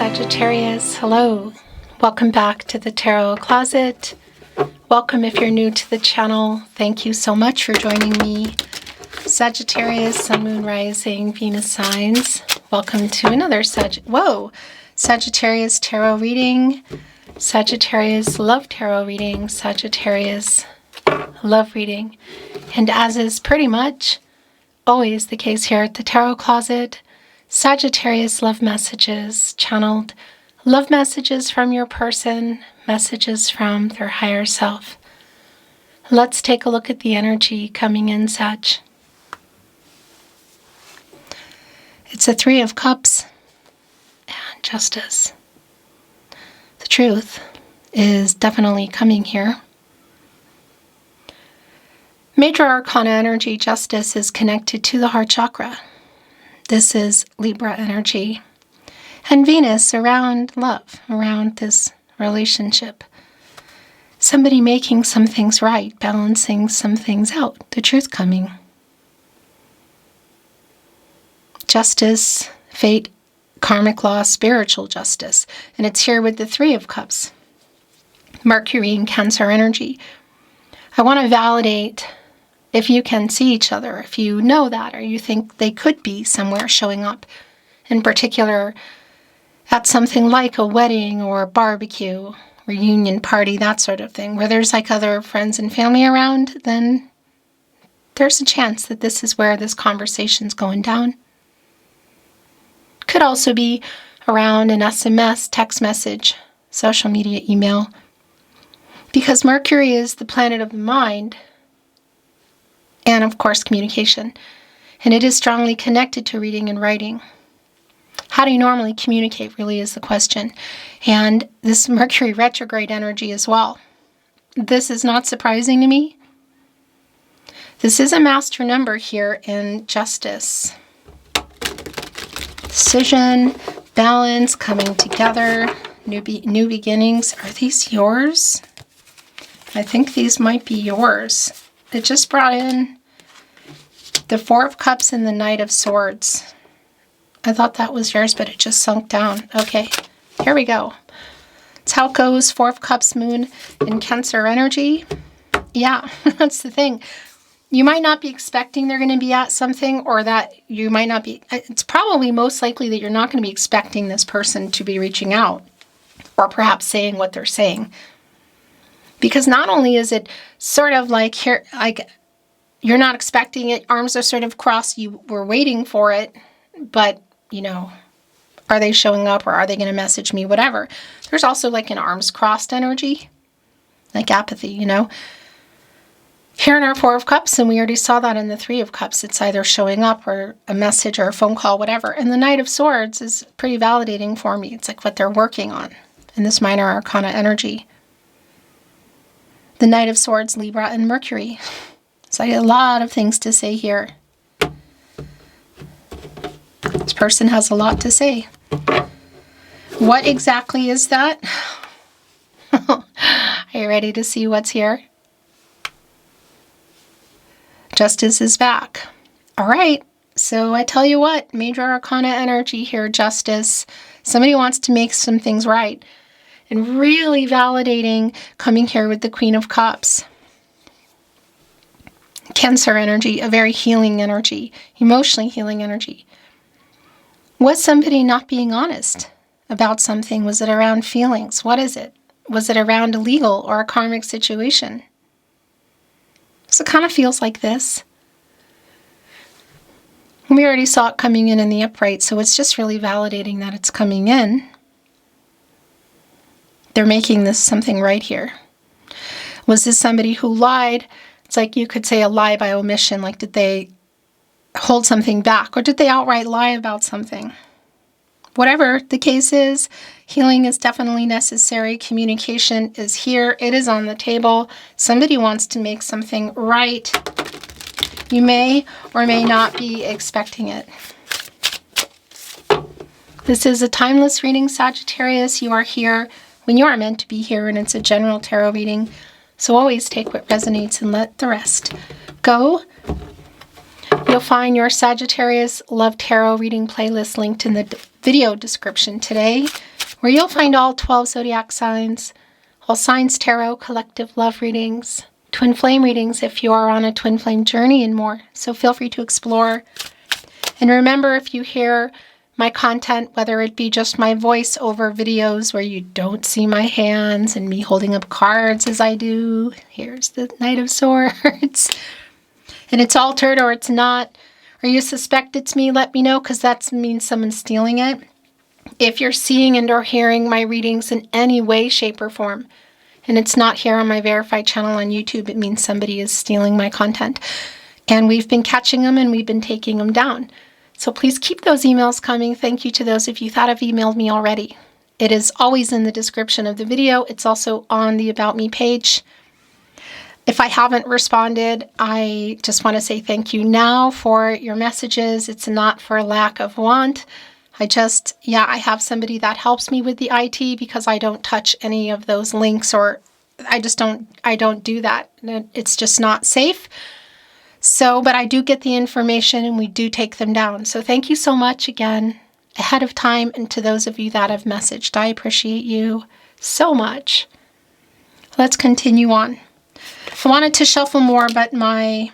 Sagittarius. Hello. Welcome back to the Tarot Closet. Welcome if you're new to the channel. Thank you so much for joining me. Sagittarius, Sun, Moon, Rising, Venus signs. Welcome to another Sagittarius tarot reading. Sagittarius love tarot reading. Sagittarius love reading. And as is pretty much always the case here at the Tarot Closet, Sagittarius love messages channeled, love messages from your person, messages from their higher self. Let's take a look at the energy coming in, Sag. It's a Three of Cups and Justice. The truth is definitely coming here. Major Arcana energy, Justice, is connected to the heart chakra. This is Libra energy. And Venus around love, around this relationship. Somebody making some things right, balancing some things out. The truth coming. Justice, fate, karmic law, spiritual justice. And it's here with the Three of Cups. Mercury and Cancer energy. I want to validate if you can see each other, if you know that, or you think they could be somewhere showing up, in particular at something like a wedding or a barbecue, reunion party, that sort of thing, where there's like other friends and family around, then there's a chance that this is where this conversation's going down. Could also be around an SMS, text message, social media, email, because Mercury is the planet of the mind, and of course communication. And it is strongly connected to reading and writing. How do you normally communicate really is the question. And this Mercury retrograde energy as well. This is not surprising to me. This is a master number here in Justice. Decision, balance, coming together, new beginnings. Are these yours? I think these might be yours. It just brought in the Four of Cups and the Knight of Swords. I thought that was yours, but it just sunk down. Okay, here we go. That's how it goes. Four of Cups, Moon, and Cancer energy. Yeah, that's the thing. You might not be expecting they're going to be at something, or that you might not be. It's probably most likely that you're not going to be expecting this person to be reaching out, or perhaps saying what they're saying. Because not only is it sort of like here, like you're not expecting it, arms are sort of crossed, you were waiting for it, but, you know, are they showing up or are they going to message me, whatever. There's also like an arms crossed energy, like apathy, you know. Here in our Four of Cups, and we already saw that in the Three of Cups, it's either showing up or a message or a phone call, whatever. And the Knight of Swords is pretty validating for me. It's like what they're working on in this minor arcana energy. The Knight of Swords, Libra, and Mercury. So I got a lot of things to say here. This person has a lot to say. What exactly is that? Are you ready to see what's here? Justice is back. All right. So I tell you what, major arcana energy here, Justice. Somebody wants to make some things right. And really validating coming here with the Queen of Cups. Cancer energy, a very healing energy, emotionally healing energy. Was somebody not being honest about something? Was it around feelings? What is it? Was it around a legal or a karmic situation? So it kind of feels like this. We already saw it coming in the upright, so it's just really validating that it's coming in. They're making this something right here. Was this somebody who lied? It's like you could say a lie by omission. Like, did they hold something back? Or did they outright lie about something? Whatever the case is, healing is definitely necessary. Communication is here. It is on the table. Somebody wants to make something right. You may or may not be expecting it. This is a timeless reading, Sagittarius. You are here when you are meant to be here, and it's a general tarot reading. So always take what resonates and let the rest go. You'll find your Sagittarius Love Tarot reading playlist linked in the video description today. where you'll find all 12 zodiac signs, all signs tarot, collective love readings, twin flame readings if you are on a twin flame journey, and more. So feel free to explore. And remember, if you hear my content, whether it be just my voice over videos where you don't see my hands and me holding up cards as I do, here's the Knight of Swords, and it's altered or it's not, or you suspect it's me, let me know, because that means someone's stealing it. If you're seeing and or hearing my readings in any way, shape, or form, and it's not here on my verified channel on YouTube, it means somebody is stealing my content. And we've been catching them and we've been taking them down. So please keep those emails coming. Thank you to those of you that have emailed me already. It is always in the description of the video. It's also on the About Me page. If I haven't responded, I just want to say thank you now for your messages. It's not for lack of want. I have somebody that helps me with the IT because I don't touch any of those links, or I don't do that. It's just not safe. So, but I do get the information and we do take them down. So thank you so much again ahead of time, and to those of you that have messaged, I appreciate you so much. Let's continue on. I wanted to shuffle more, but my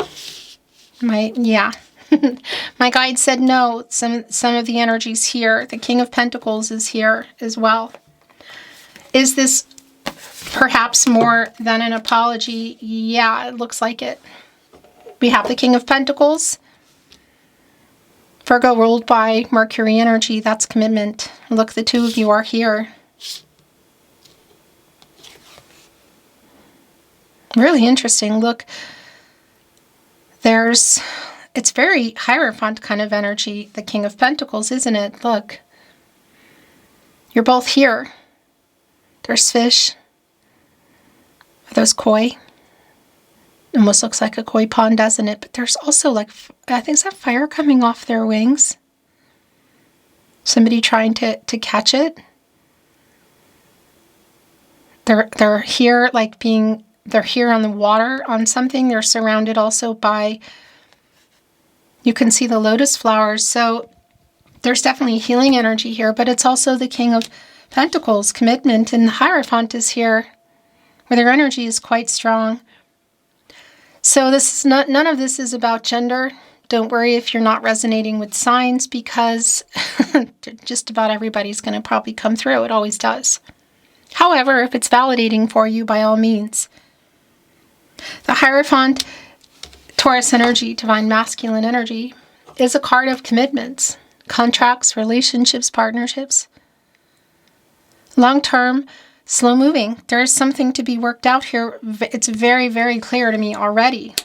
guide said no. Some of the energies here. The King of Pentacles is here as well. Is this perhaps more than an apology? Yeah, it looks like it. We have the King of Pentacles. Virgo ruled by Mercury energy. That's commitment. Look, the two of you are here. Really interesting. Look, it's very Hierophant kind of energy, the King of Pentacles, isn't it? Look, you're both here. There's fish. Are those koi? Almost looks like a koi pond, doesn't it? But there's also, like, I think, is that fire coming off their wings? Somebody trying to catch it. They're here, like they're here on the water on something. They're surrounded also by, you can see the lotus flowers. So there's definitely healing energy here, but it's also the King of Pentacles, commitment, and the Hierophant is here, where their energy is quite strong. So this is none of this is about gender. Don't worry if you're not resonating with signs, because just about everybody's going to probably come through. It always does. However, if it's validating for you, by all means. The Hierophant, Taurus energy, divine masculine energy, is a card of commitments, contracts, relationships, partnerships. Long-term, slow-moving. There is something to be worked out here. It's very, very clear to me already.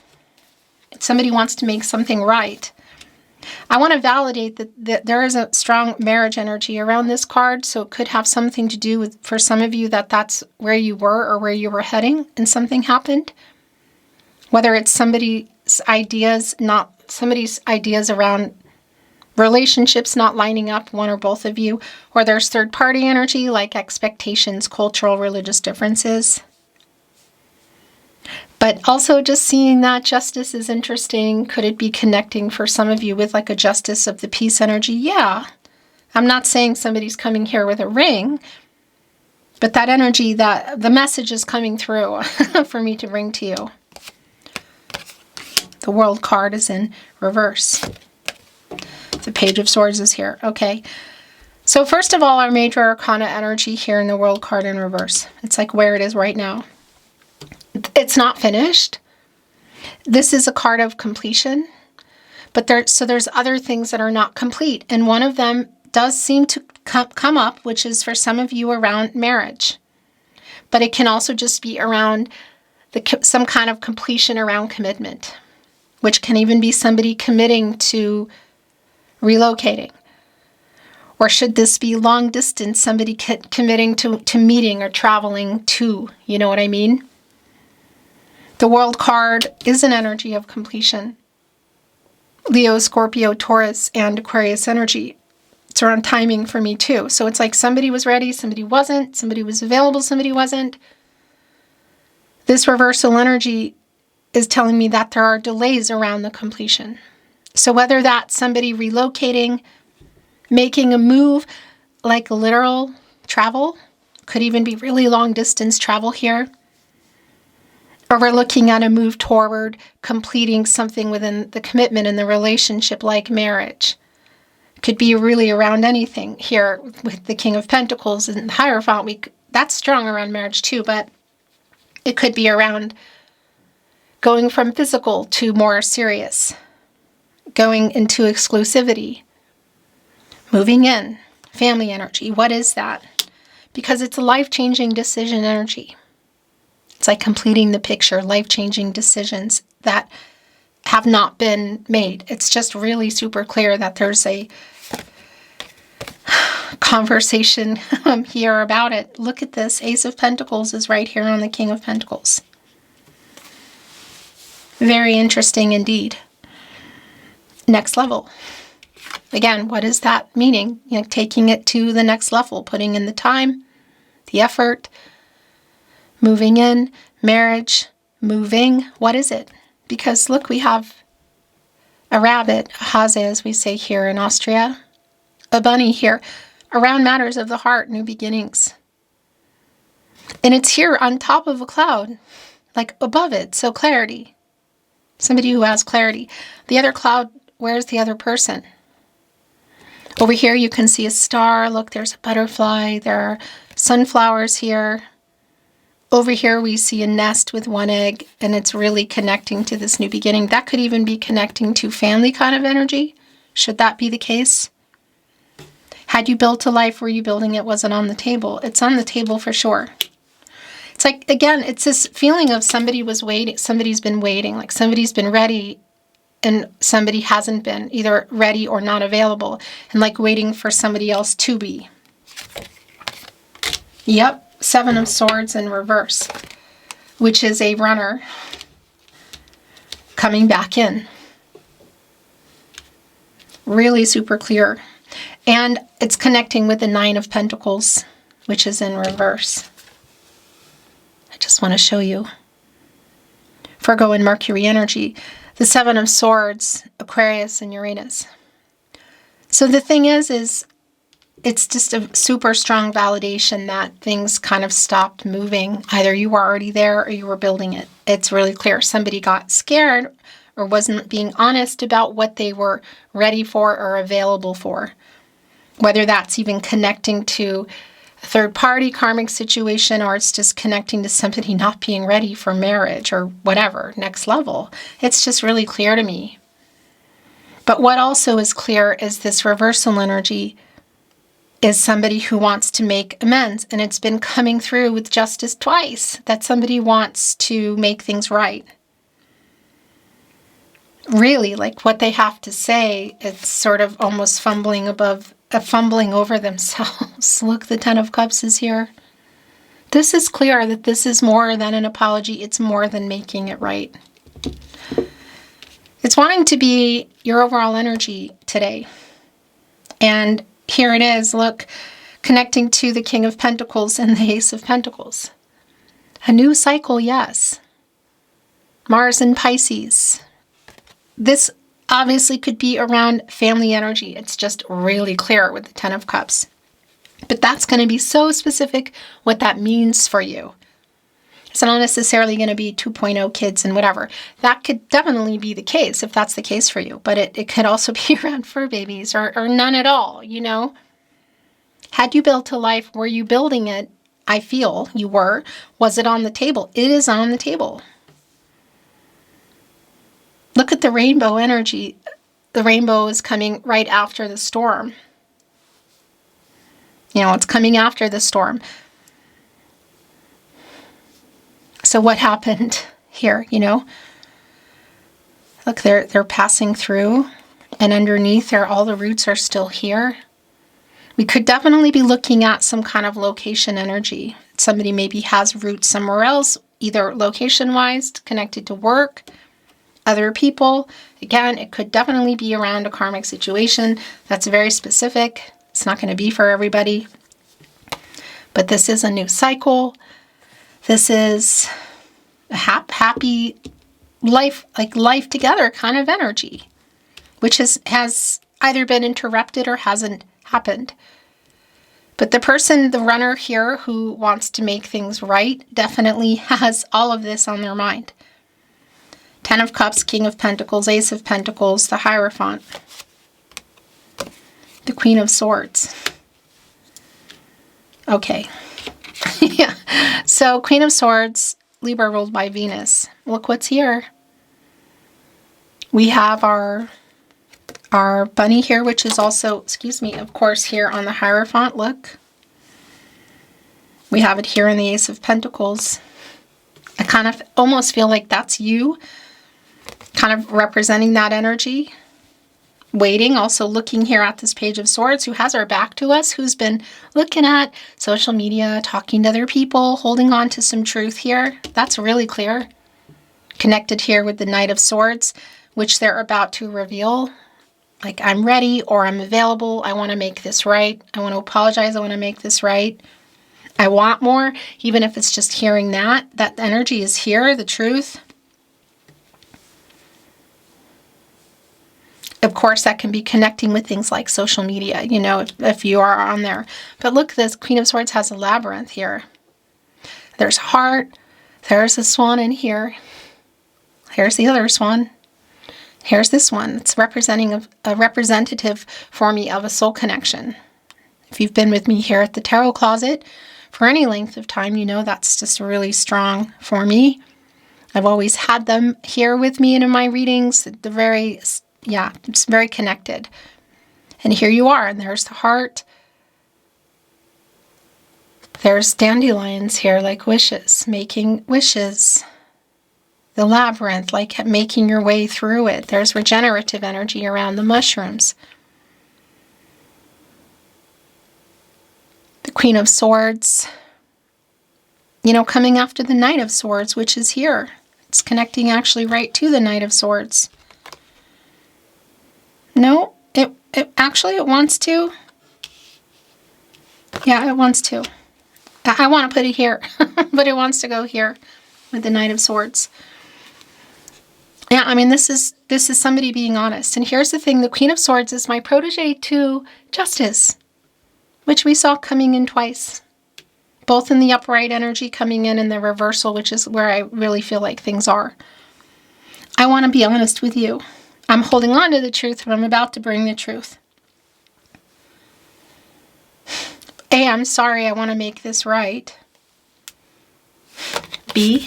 Somebody wants to make something right. I want to validate that there is a strong marriage energy around this card, so it could have something to do with, for some of you, that's where you were or where you were heading and something happened. Whether it's somebody's ideas around relationships not lining up, one or both of you, or there's third-party energy like expectations, cultural, religious differences. But also just seeing that justice is interesting. Could it be connecting for some of you with like a justice of the peace energy? Yeah. I'm not saying somebody's coming here with a ring, but that energy, that the message is coming through for me to bring to you. The World card is in reverse. The Page of Swords is here. Okay. So first of all, our major arcana energy here in the World card in reverse. It's like where it is right now. It's not finished. This is a card of completion. But there's other things that are not complete. And one of them does seem to come up, which is for some of you around marriage. But it can also just be around some kind of completion around commitment, which can even be somebody committing to relocating. Or should this be long distance, somebody committing to meeting or traveling to, you know what I mean? The World card is an energy of completion. Leo, Scorpio, Taurus, and Aquarius energy. It's around timing for me too. So it's like somebody was ready, somebody wasn't, somebody was available, somebody wasn't. This reversal energy is telling me that there are delays around the completion. So whether that's somebody relocating, making a move, like literal, travel. Could even be really long distance travel here. Or we're looking at a move toward completing something within the commitment in the relationship, like marriage. Could be really around anything here with the King of Pentacles and the Hierophant. That's strong around marriage too, but it could be around going from physical to more serious, going into exclusivity, moving in, family energy. What is that? Because it's a life-changing decision energy. It's like completing the picture, life-changing decisions that have not been made. It's just really super clear that there's a conversation here about it. Look at this. Ace of Pentacles is right here on the King of Pentacles. Very interesting indeed. Next level. Again, what is that meaning? You know, taking it to the next level, putting in the time, the effort, moving in, marriage, moving. What is it? Because look, we have a rabbit, a hase as we say here in Austria, a bunny here, around matters of the heart, new beginnings. And it's here on top of a cloud, like above it, so clarity. Somebody who has clarity. The other cloud, where's the other person? Over here you can see a star. Look, there's a butterfly. There are sunflowers here. Over here we see a nest with one egg, and it's really connecting to this new beginning. That could even be connecting to family kind of energy. Should that be the case? Had you built a life, were you building it? Was it on the table? It's on the table for sure. It's like, again, it's this feeling of somebody was waiting, somebody's been waiting, like somebody's been ready and somebody hasn't been, either ready or not available, and like waiting for somebody else to be. Yep, Seven of Swords in reverse, which is a runner coming back in. Really super clear. And it's connecting with the Nine of Pentacles, which is in reverse. I just want to show you. Virgo and Mercury energy. The Seven of Swords, Aquarius and Uranus. So the thing is it's just a super strong validation that things kind of stopped moving. Either you were already there or you were building it. It's really clear. Somebody got scared or wasn't being honest about what they were ready for or available for. Whether that's even connecting to a third-party karmic situation or it's just connecting to somebody not being ready for marriage or whatever, next level. It's just really clear to me. But what also is clear is this reversal energy is somebody who wants to make amends. And it's been coming through with justice twice, that somebody wants to make things right. Really, like what they have to say, it's sort of almost fumbling over themselves. Look, the Ten of Cups is here. This is clear that this is more than an apology. It's more than making it right. It's wanting to be your overall energy today. And here it is, look, connecting to the King of Pentacles and the Ace of Pentacles. A new cycle, yes. Mars and Pisces. This obviously could be around family energy. It's just really clear with the Ten of Cups. But that's going to be so specific what that means for you. It's not necessarily going to be 2.0 kids and whatever. That could definitely be the case if that's the case for you. But it could also be around fur babies or none at all, you know. Had you built a life, were you building it? I feel you were. Was it on the table? It is on the table. Look at the rainbow energy. The rainbow is coming right after the storm. You know, it's coming after the storm. So what happened here, you know? Look, they're passing through, and underneath there, all the roots are still here. We could definitely be looking at some kind of location energy. Somebody maybe has roots somewhere else, either location-wise, connected to work, other people. Again, it could definitely be around a karmic situation that's very specific. It's not going to be for everybody. But this is a new cycle. This is a happy life, like life together kind of energy, which has either been interrupted or hasn't happened. But the person, the runner here who wants to make things right, definitely has all of this on their mind. 10 of Cups, King of Pentacles, Ace of Pentacles, the Hierophant, the Queen of Swords. Okay. Yeah. So Queen of Swords, Libra ruled by Venus. Look what's here. We have our bunny here, which is also, excuse me, of course, here on the Hierophant. Look. We have it here in the Ace of Pentacles. I kind of almost feel like that's you, kind of representing that energy. Waiting, also looking here at this Page of Swords, who has our back to us, who's been looking at social media, talking to other people, holding on to some truth here. That's really clear. Connected here with the Knight of Swords, which they're about to reveal. Like, I'm ready, or I'm available. I want to make this right. I want to apologize. I want to make this right. I want more, even if it's just hearing that energy is here, the truth. Of course, that can be connecting with things like social media, you know, if you are on there. But look, this Queen of Swords has a labyrinth here. There's heart. There's a swan in here. Here's the other swan. Here's this one. It's representing a representative for me of a soul connection. If you've been with me here at the Tarot Closet for any length of time, you know that's just really strong for me. I've always had them here with me and in my readings. Yeah, it's very connected. And here you are, and there's the heart. There's dandelions here, like wishes, making wishes. The labyrinth, like making your way through it. There's regenerative energy around the mushrooms. The Queen of Swords, you know, coming after the Knight of Swords, which is here. It's connecting actually right to the Knight of Swords. No, it actually wants to. Yeah, it wants to. I want to put it here, but it wants to go here with the Knight of Swords. Yeah, I mean, this is somebody being honest. And here's the thing, the Queen of Swords is my protege to Justice, which we saw coming in twice. Both in the upright energy coming in and the reversal, which is where I really feel like things are. I want to be honest with you. I'm holding on to the truth, but I'm about to bring the truth. A, I'm sorry, I want to make this right. B,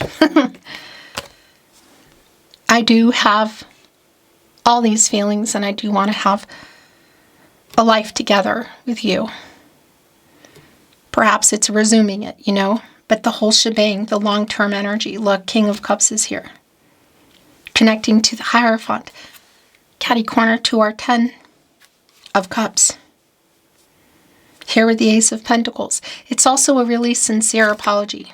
I do have all these feelings and I do want to have a life together with you. Perhaps it's resuming it, you know, but the whole shebang, the long-term energy. Look, King of Cups is here. Connecting to the Hierophant. Catty corner to our 10 of Cups. Here with the Ace of Pentacles. It's also a really sincere apology.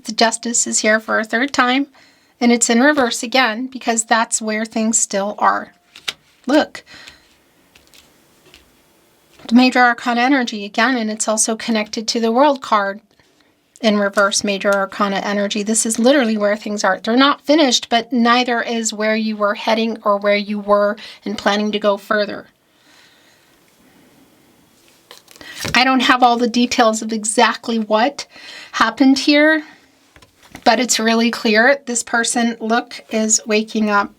The Justice is here for a third time, and it's in reverse again because that's where things still are. Look. The Major Arcana energy again, and it's also connected to the World card. In reverse, Major Arcana energy. This is literally where things are. They're not finished, but neither is where you were heading or where you were and planning to go further. I don't have all the details of exactly what happened here, but it's really clear. This person, look, is waking up.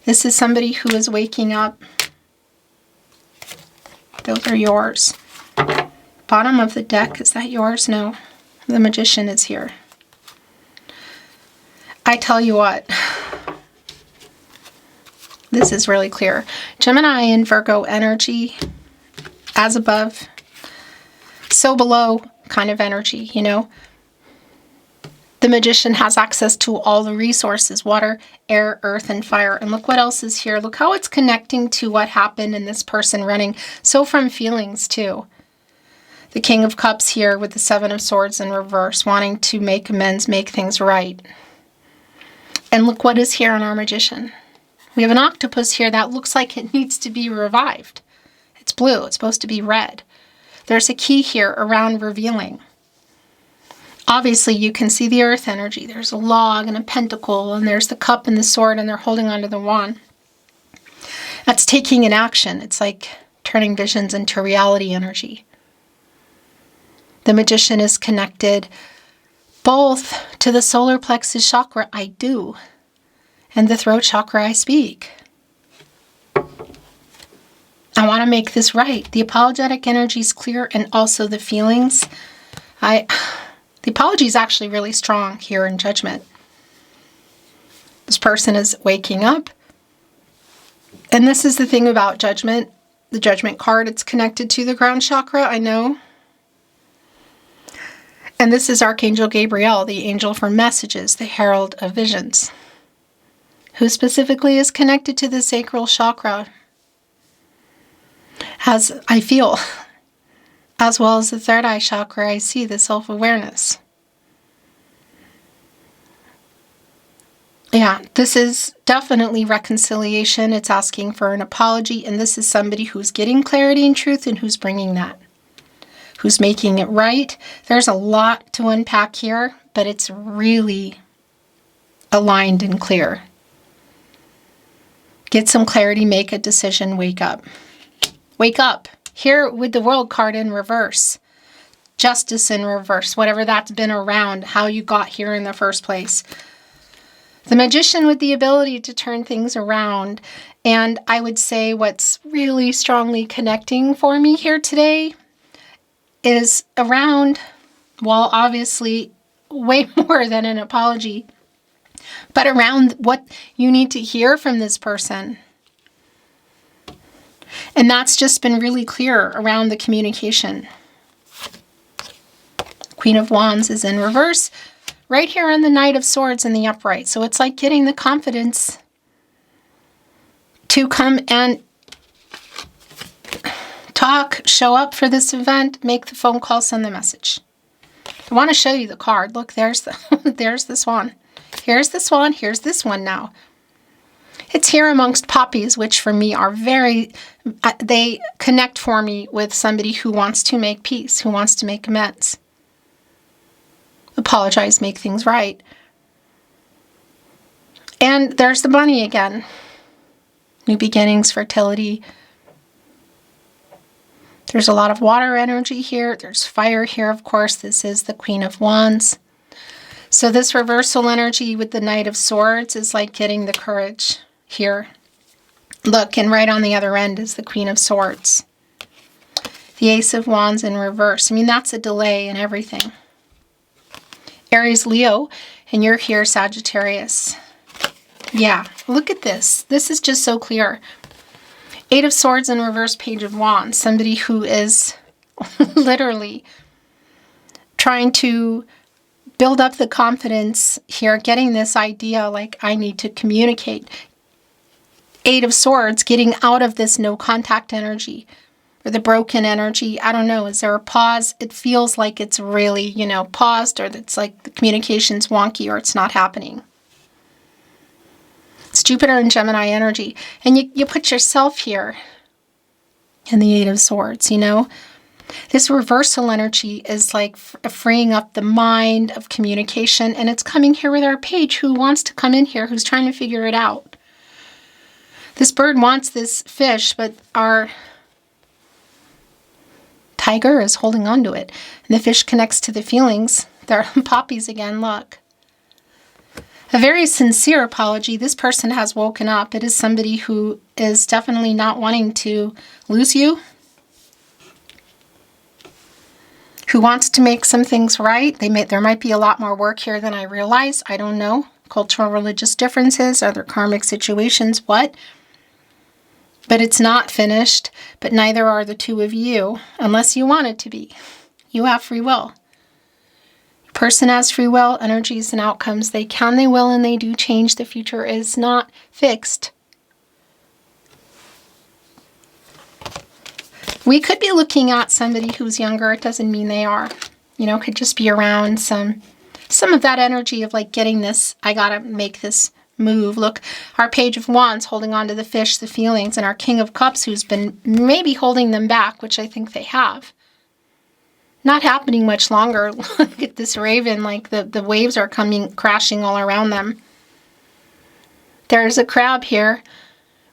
This is somebody who is waking up. Those are yours. Bottom of the deck, is that yours? No. The Magician is here. I tell you what. This is really clear. Gemini and Virgo energy. As above, so below kind of energy, you know. The Magician has access to all the resources, water, air, earth, and fire. And look what else is here. Look how it's connecting to what happened in this person running. So from feelings too. The King of Cups here with the Seven of Swords in reverse, wanting to make amends, make things right. And look what is here on our Magician. We have an octopus here that looks like it needs to be revived. It's blue. It's supposed to be red. There's a key here around revealing. Obviously, you can see the earth energy. There's a log and a pentacle, and there's the cup and the sword, and they're holding onto the wand. That's taking an action. It's like turning visions into reality energy. The Magician is connected both to the solar plexus chakra, I do, and the throat chakra, I speak. I want to make this right. The apologetic energy is clear, and also the feelings. The apology is actually really strong here in Judgment. This person is waking up. And this is the thing about Judgment. The Judgment card, it's connected to the ground chakra, I know. And this is Archangel Gabriel, the angel for messages, the herald of visions, who specifically is connected to the sacral chakra, as I feel, as well as the third eye chakra. I see the self-awareness. Yeah, this is definitely reconciliation. It's asking for an apology, and this is somebody who's getting clarity and truth and who's bringing that, who's making it right. There's a lot to unpack here, but it's really aligned and clear. Get some clarity, make a decision, wake up. Wake up. Here with the World card in reverse. Justice in reverse, whatever that's been around, how you got here in the first place. The Magician with the ability to turn things around. And I would say what's really strongly connecting for me here today is around, well, obviously way more than an apology, but around what you need to hear from this person. And that's just been really clear around the communication. Queen of Wands is in reverse, right here on the Knight of Swords in the upright. So it's like getting the confidence to come and talk, show up for this event, make the phone call, send the message. I want to show you the card. Look, there's the swan. Here's the swan. Here's this one now. It's here amongst poppies, which for me are they connect for me with somebody who wants to make peace, who wants to make amends. Apologize, make things right. And there's the bunny again. New beginnings, fertility. There's a lot of water energy here. There's fire here, of course. This is the Queen of Wands. So this reversal energy with the Knight of Swords is like getting the courage here. Look, and right on the other end is the Queen of Swords. The Ace of Wands in reverse. I mean, that's a delay in everything. Aries, Leo, and you're here, Sagittarius. Yeah, look at this. This is just so clear. Eight of Swords in reverse, Page of Wands. Somebody who is literally trying to build up the confidence here, getting this idea like I need to communicate. Eight of Swords, getting out of this no contact energy or the broken energy. I don't know. Is there a pause? It feels like it's really, paused, or it's like the communication's wonky or it's not happening. It's Jupiter and Gemini energy. And you put yourself here in the Eight of Swords, This reversal energy is like freeing up the mind of communication. And it's coming here with our page who wants to come in here, who's trying to figure it out. This bird wants this fish, but our tiger is holding on to it. And the fish connects to the feelings. There are poppies again, look. A very sincere apology. This person has woken up. It is somebody who is definitely not wanting to lose you, who wants to make some things right. There might be a lot more work here than I realize. I don't know. Cultural, religious differences, other karmic situations, what? But it's not finished, but neither are the two of you, unless you want it to be. You have free will. Person has free will, energies and outcomes. They can, they will, and they do change. The future is not fixed. We could be looking at somebody who's younger. It doesn't mean they are. Could just be around some of that energy of like getting this, I gotta make this move. Look, our Page of Wands holding on to the fish, the feelings, and our King of Cups who's been maybe holding them back, which I think they have. Not happening much longer. Look at this raven, like the waves are coming crashing all around them. There's a crab here,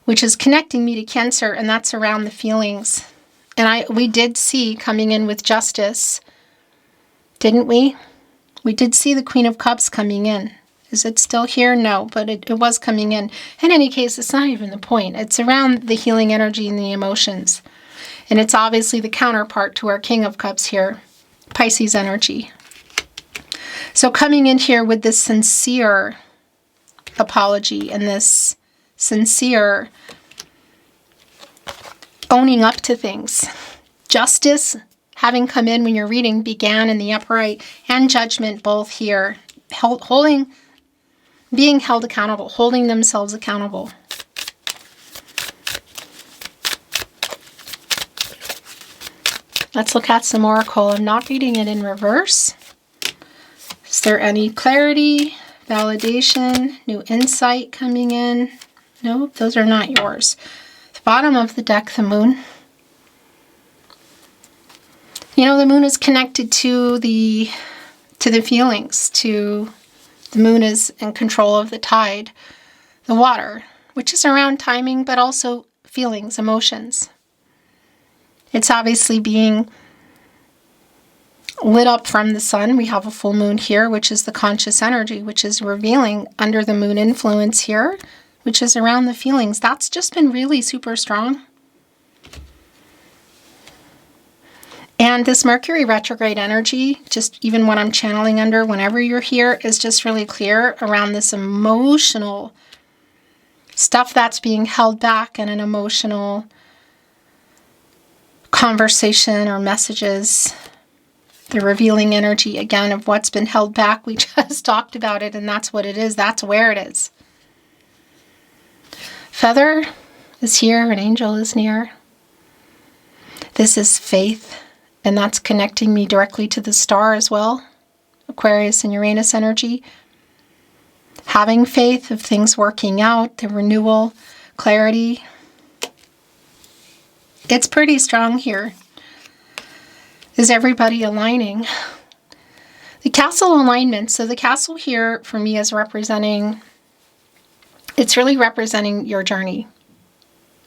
which is connecting me to Cancer, and that's around the feelings. And we did see coming in with justice, didn't we? We did see the Queen of Cups coming in. Is it still here? No, but it was coming in. In any case, it's not even the point. It's around the healing energy and the emotions. And it's obviously the counterpart to our King of Cups here, Pisces energy. So coming in here with this sincere apology and this sincere owning up to things. Justice, having come in when you're reading, began in the upright, and judgment both here. Being held accountable, holding themselves accountable. Let's look at some oracle. I'm not reading it in reverse. Is there any clarity, validation, new insight coming in? Nope, those are not yours. The bottom of the deck, the moon. You know, the moon is connected to the feelings, to the moon is in control of the tide, the water, which is around timing, but also feelings, emotions. It's obviously being lit up from the sun. We have a full moon here, which is the conscious energy, which is revealing under the moon influence here, which is around the feelings. That's just been really super strong. And this Mercury retrograde energy, just even when I'm channeling under, whenever you're here, is just really clear around this emotional stuff that's being held back in an emotional conversation or messages. The revealing energy, again, of what's been held back. We just talked about it, and that's what it is. That's where it is. Feather is here, an angel is near. This is faith. And that's connecting me directly to the star as well. Aquarius and Uranus energy. Having faith of things working out, the renewal, clarity. It's pretty strong here. Is everybody aligning? The castle alignment. So the castle here for me is representing, it's really representing your journey.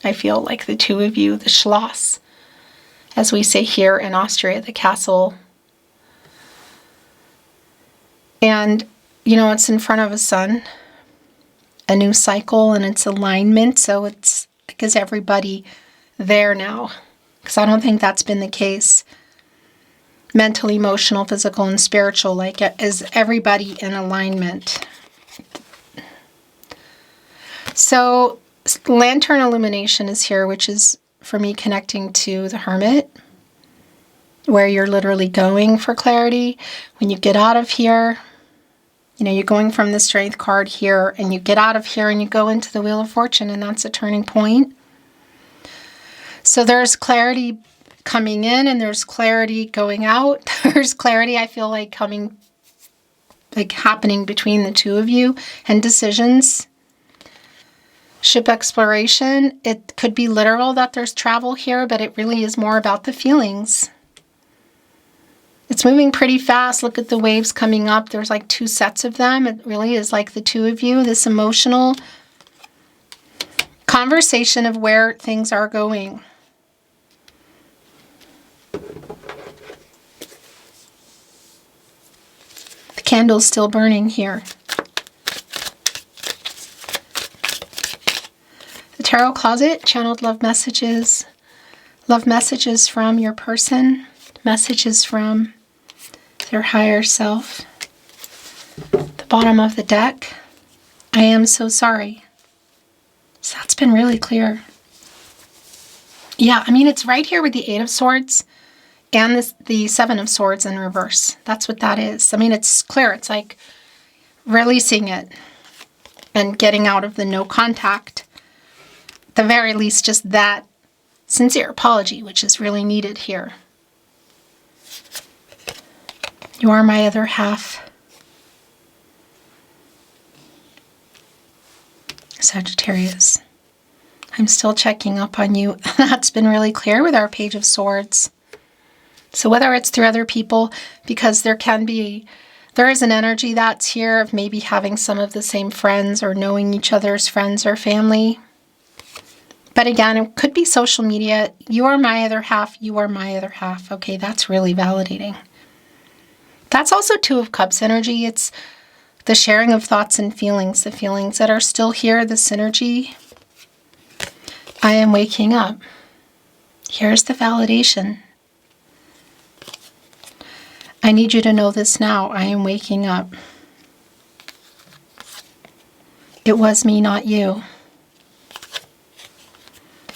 I feel like the two of you, the Schloss. As we say here in Austria, the castle. And, you know, it's in front of a sun, a new cycle, and it's alignment. So it's like, is everybody there now? Because I don't think that's been the case. Mental, emotional, physical, and spiritual. Like, is everybody in alignment? So lantern illumination is here, which is for me connecting to the Hermit, where you're literally going for clarity. When you get out of here, you know, you're going from the Strength card here, and you get out of here and you go into the Wheel of Fortune, and that's a turning point. So there's clarity coming in, and there's clarity going out. There's clarity, I feel like, coming, like happening between the two of you, and decisions. Ship exploration, it could be literal that there's travel here, but it really is more about the feelings. It's moving pretty fast. Look at the waves coming up. There's like 2 sets of them. It really is like the two of you, this emotional conversation of where things are going. The candle's still burning here. Tarot closet, channeled love messages from your person, messages from their higher self. The bottom of the deck, I am so sorry. So that's been really clear. Yeah, I mean, it's right here with the 8 of Swords and the 7 of Swords in reverse. That's what that is. I mean, it's clear. It's like releasing it and getting out of the no contact. At the very least, just that sincere apology, which is really needed here. You are my other half. Sagittarius. I'm still checking up on you. That's been really clear with our Page of Swords. So whether it's through other people, because there is an energy that's here of maybe having some of the same friends or knowing each other's friends or family. But again, it could be social media. You are my other half. You are my other half. Okay, that's really validating. That's also Two of Cups energy. It's the sharing of thoughts and feelings, the feelings that are still here, the synergy. I am waking up. Here's the validation. I need you to know this now. I am waking up. It was me, not you.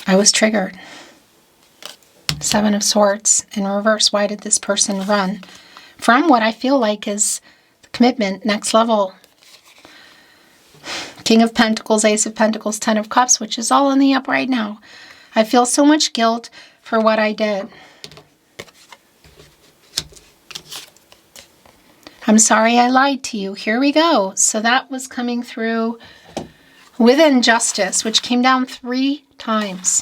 I was triggered. Seven of Swords in reverse. Why did this person run from what I feel like is the commitment, next level? King of Pentacles, Ace of Pentacles, Ten of Cups, which is all in the up right now. I feel so much guilt for what I did. I'm sorry I lied to you. Here we go. So that was coming through with injustice, which came down 3 times.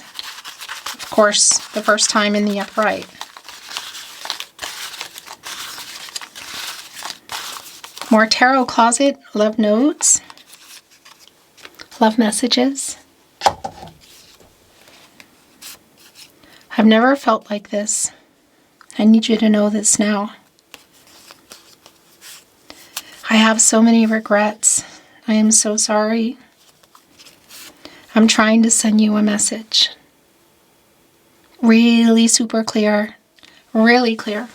Of course, the first time in the upright. More tarot closet, love notes, love messages. I've never felt like this. I need you to know this now. I have so many regrets. I am so sorry. I'm trying to send you a message. Really super clear. Really clear.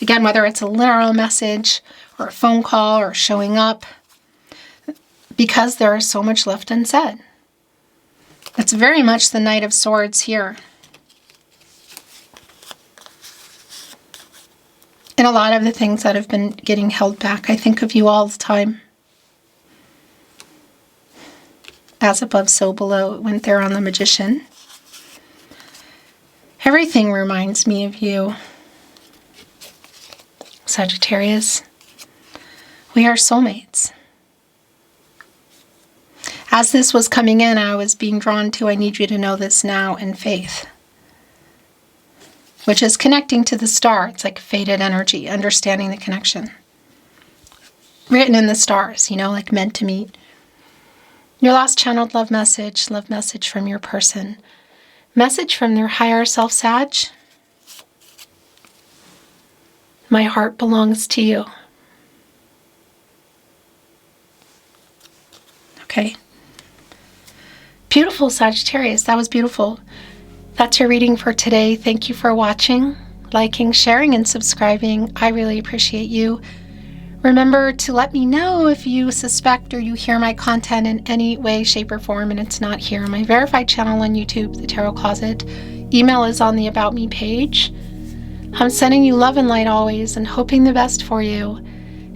Again, whether it's a literal message or a phone call or showing up, because there is so much left unsaid. It's very much the Knight of Swords here. And a lot of the things that have been getting held back, I think of you all the time. As above, so below. It went there on the Magician. Everything reminds me of you, Sagittarius. We are soulmates. As this was coming in, I was being drawn to, I need you to know this now, in faith. Which is connecting to the star. It's like fated energy, understanding the connection. Written in the stars, you know, like meant to meet. Your last channeled love message from your person. Message from their higher self, Sag. My heart belongs to you. Okay. Beautiful, Sagittarius. That was beautiful. That's your reading for today. Thank you for watching, liking, sharing, and subscribing. I really appreciate you. Remember to let me know if you suspect or you hear my content in any way, shape, or form, and it's not here on my verified channel on YouTube, The Tarot Closet. Email is on the About Me page. I'm sending you love and light always and hoping the best for you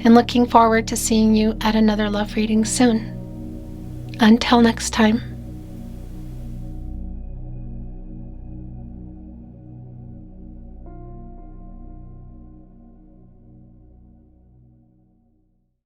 and looking forward to seeing you at another love reading soon. Until next time.